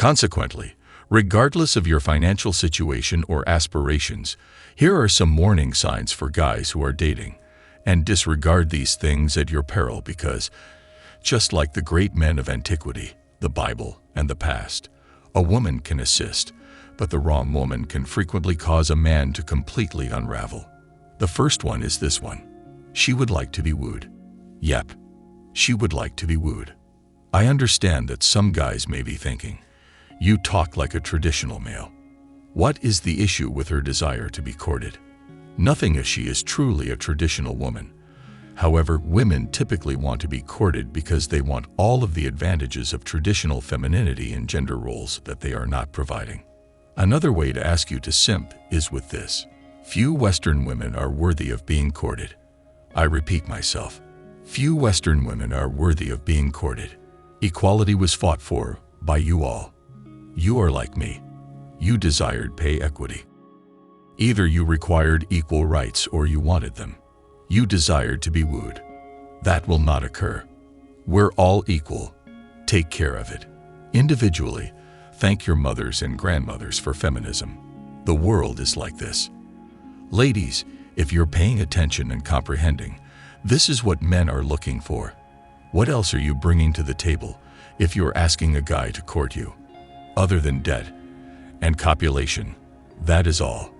Consequently, regardless of your financial situation or aspirations, here are some warning signs for guys who are dating. And disregard these things at your peril because, just like the great men of antiquity, the Bible, and the past, a woman can assist, but the wrong woman can frequently cause a man to completely unravel. The first one is this one. She would like to be wooed. Yep, she would like to be wooed. I understand that some guys may be thinking, you talk like a traditional male. What is the issue with her desire to be courted? Nothing, as she is truly a traditional woman. However, women typically want to be courted because they want all of the advantages of traditional femininity and gender roles that they are not providing. Another way to ask you to simp is with this. Few Western women are worthy of being courted. I repeat myself. Few Western women are worthy of being courted. Equality was fought for by you all. You are like me. You desired pay equity. Either you required equal rights or you wanted them. You desired to be wooed. That will not occur. We're all equal. Take care of it. Individually, thank your mothers and grandmothers for feminism. The world is like this. Ladies, if you're paying attention and comprehending, this is what men are looking for. What else are you bringing to the table if you're asking a guy to court you? Other than debt and copulation, that is all.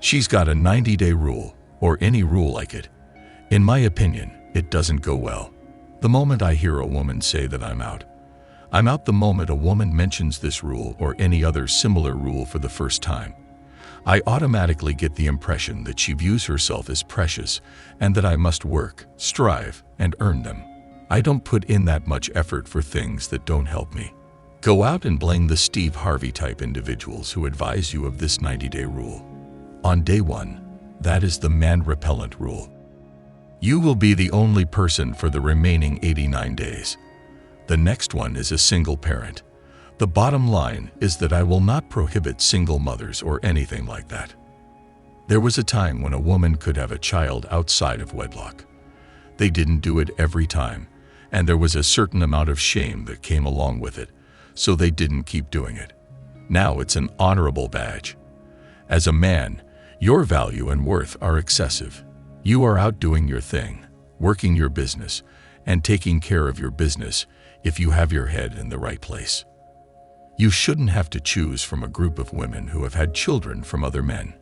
She's got a 90-day rule, or any rule like it. In my opinion, it doesn't go well. The moment I hear a woman say that I'm out the moment a woman mentions this rule or any other similar rule for the first time. I automatically get the impression that she views herself as precious and that I must work, strive, and earn them. I don't put in that much effort for things that don't help me. Go out and blame the Steve Harvey type individuals who advise you of this 90-day rule. On day one, that is the man repellent rule. You will be the only person for the remaining 89 days. The next one is a single parent. The bottom line is that I will not prohibit single mothers or anything like that. There was a time when a woman could have a child outside of wedlock. They didn't do it every time, and there was a certain amount of shame that came along with it, so they didn't keep doing it. Now it's an honorable badge. As a man, your value and worth are excessive. You are out doing your thing, working your business, and taking care of your business if you have your head in the right place. You shouldn't have to choose from a group of women who have had children from other men.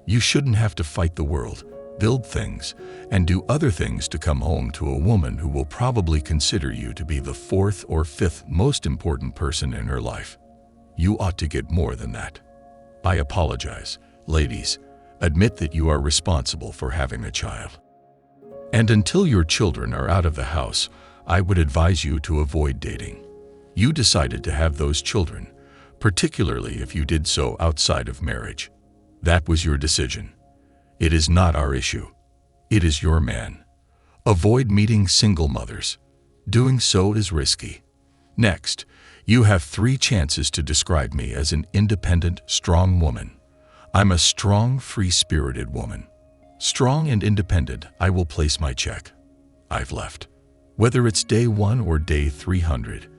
You shouldn't have to fight the world, build things, and do other things to come home to a woman who will probably consider you to be the fourth or fifth most important person in her life. You ought to get more than that. I apologize, ladies. Admit that you are responsible for having a child. And until your children are out of the house, I would advise you to avoid dating. You decided to have those children, particularly if you did so outside of marriage. That was your decision. It is not our issue. It is your man. Avoid meeting single mothers. Doing so is risky. Next, you have 3 chances to describe me as an independent, strong woman. I'm a strong, free-spirited woman. Strong and independent, I will place my check. I've left. Whether it's day 1 or day 300,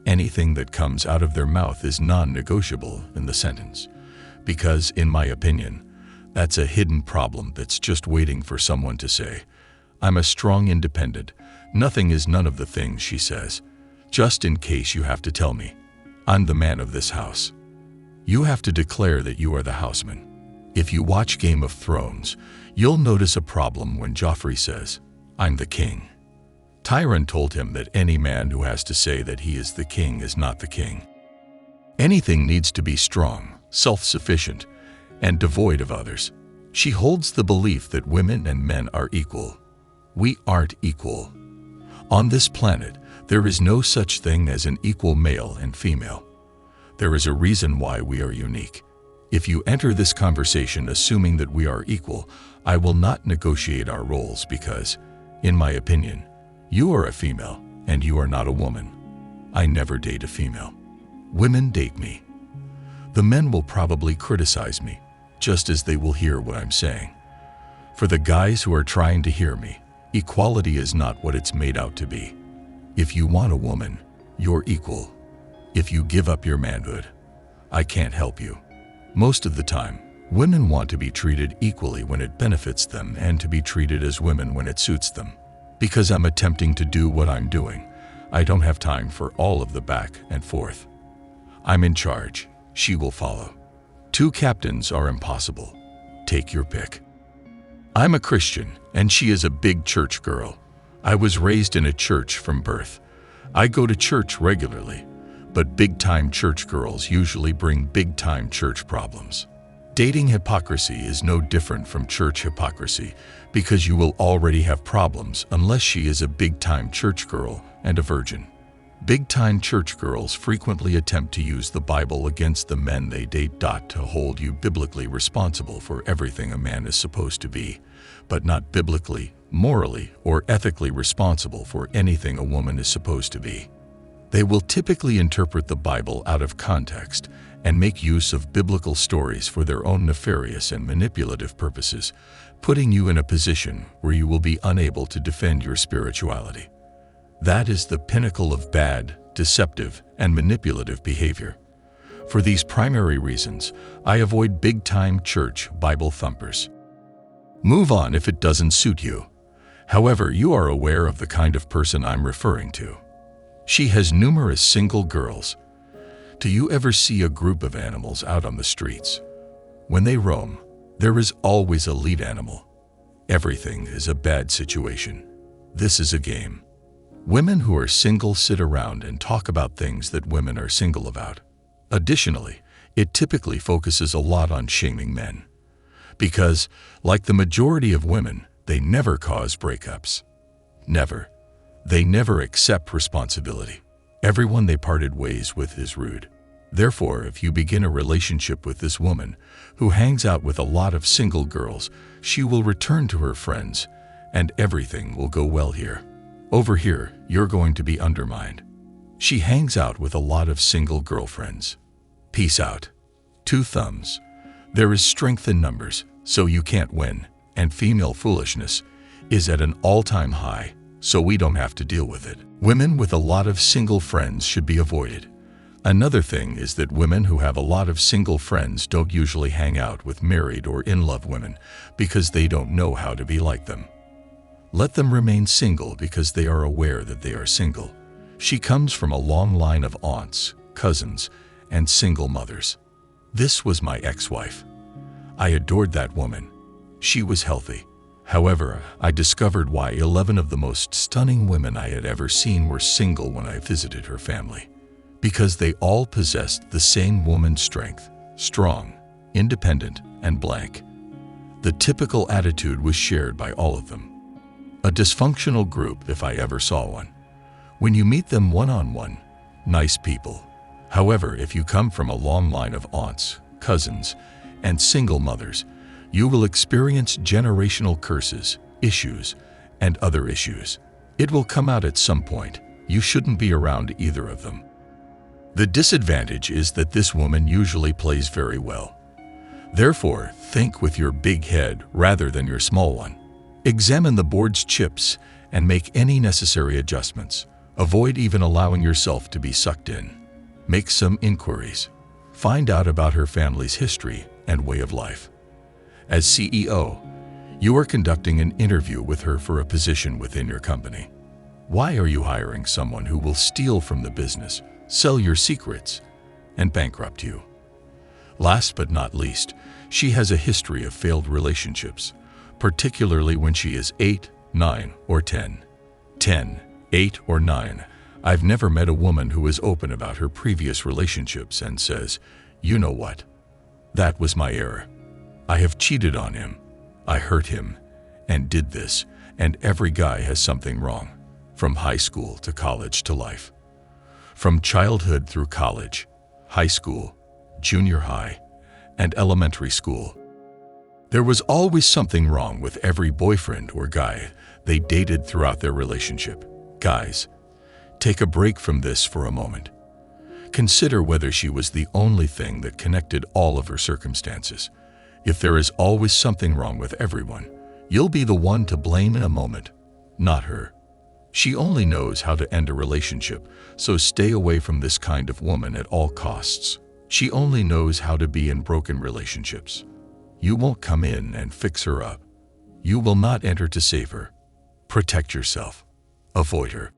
anything that comes out of their mouth is non-negotiable in the sentence, because, in my opinion, that's a hidden problem that's just waiting for someone to say, I'm a strong independent. Nothing is none of the things she says, just in case you have to tell me, I'm the man of this house. You have to declare that you are the houseman. If you watch Game of Thrones, you'll notice a problem when Joffrey says, I'm the king. Tyrion told him that any man who has to say that he is the king is not the king. Anything needs to be strong, self-sufficient, and devoid of others. She holds the belief that women and men are equal. We aren't equal. On this planet, there is no such thing as an equal male and female. There is a reason why we are unique. If you enter this conversation assuming that we are equal, I will not negotiate our roles because, in my opinion, you are a female and you are not a woman. I never date a female. Women date me. The men will probably criticize me, just as they will hear what I'm saying. For the guys who are trying to hear me, equality is not what it's made out to be. If you want a woman, you're equal. if you give up your manhood, I can't help you. Most of the time, women want to be treated equally when it benefits them and to be treated as women when it suits them. Because I'm attempting to do what I'm doing, I don't have time for all of the back and forth. I'm in charge. She will follow. Two captains are impossible. Take your pick. I'm a Christian, and she is a big church girl. I was raised in a church from birth. I go to church regularly, but big-time church girls usually bring big-time church problems. Dating hypocrisy is no different from church hypocrisy because you will already have problems unless she is a big-time church girl and a virgin. Big-time church girls frequently attempt to use the Bible against the men they date to hold you biblically responsible for everything a man is supposed to be, but not biblically, morally, or ethically responsible for anything a woman is supposed to be. They will typically interpret the Bible out of context and make use of biblical stories for their own nefarious and manipulative purposes, putting you in a position where you will be unable to defend your spirituality. That is the pinnacle of bad, deceptive, and manipulative behavior. For these primary reasons, I avoid big-time church Bible thumpers. Move on if it doesn't suit you. However, you are aware of the kind of person I'm referring to. She has numerous single girls. Do you ever see a group of animals out on the streets? When they roam, there is always a lead animal. Everything is a bad situation. This is a game. Women who are single sit around and talk about things that women are single about. Additionally, it typically focuses a lot on shaming men. Because, like the majority of women, they never cause breakups. Never. They never accept responsibility. Everyone they parted ways with is rude. Therefore, if you begin a relationship with this woman who hangs out with a lot of single girls, she will return to her friends, and everything will go well here. Over here, you're going to be undermined. She hangs out with a lot of single girlfriends. Peace out. Two thumbs. There is strength in numbers, so you can't win, and female foolishness is at an all-time high, so we don't have to deal with it. Women with a lot of single friends should be avoided. Another thing is that women who have a lot of single friends don't usually hang out with married or in-love women because they don't know how to be like them. Let them remain single because they are aware that they are single. She comes from a long line of aunts, cousins, and single mothers. This was my ex-wife. I adored that woman. She was healthy. However, I discovered why 11 of the most stunning women I had ever seen were single when I visited her family. Because they all possessed the same woman strength, strong, independent, and blank. The typical attitude was shared by all of them. A dysfunctional group if I ever saw one. When you meet them one-on-one, nice people. However, if you come from a long line of aunts, cousins, and single mothers, you will experience generational curses, issues, and other issues. It will come out at some point. You shouldn't be around either of them. The disadvantage is that this woman usually plays very well. Therefore, think with your big head rather than your small one. Examine the board's chips and make any necessary adjustments. Avoid even allowing yourself to be sucked in. Make some inquiries. Find out about her family's history and way of life. As CEO, you are conducting an interview with her for a position within your company. Why are you hiring someone who will steal from the business, sell your secrets, and bankrupt you? Last but not least, she has a history of failed relationships, particularly when she is 8, 9, or 10. 10, 8, or 9. I've never met a woman who is open about her previous relationships and says, "You know what? That was my error. I have cheated on him. I hurt him and did this," and every guy has something wrong, from high school to college to life. From childhood through college, high school, junior high, and elementary school. There was always something wrong with every boyfriend or guy they dated throughout their relationship. Guys, take a break from this for a moment. Consider whether she was the only thing that connected all of her circumstances. If there is always something wrong with everyone, you'll be the one to blame in a moment, not her. She only knows how to end a relationship, so stay away from this kind of woman at all costs. She only knows how to be in broken relationships. You won't come in and fix her up. You will not enter to save her. Protect yourself. Avoid her.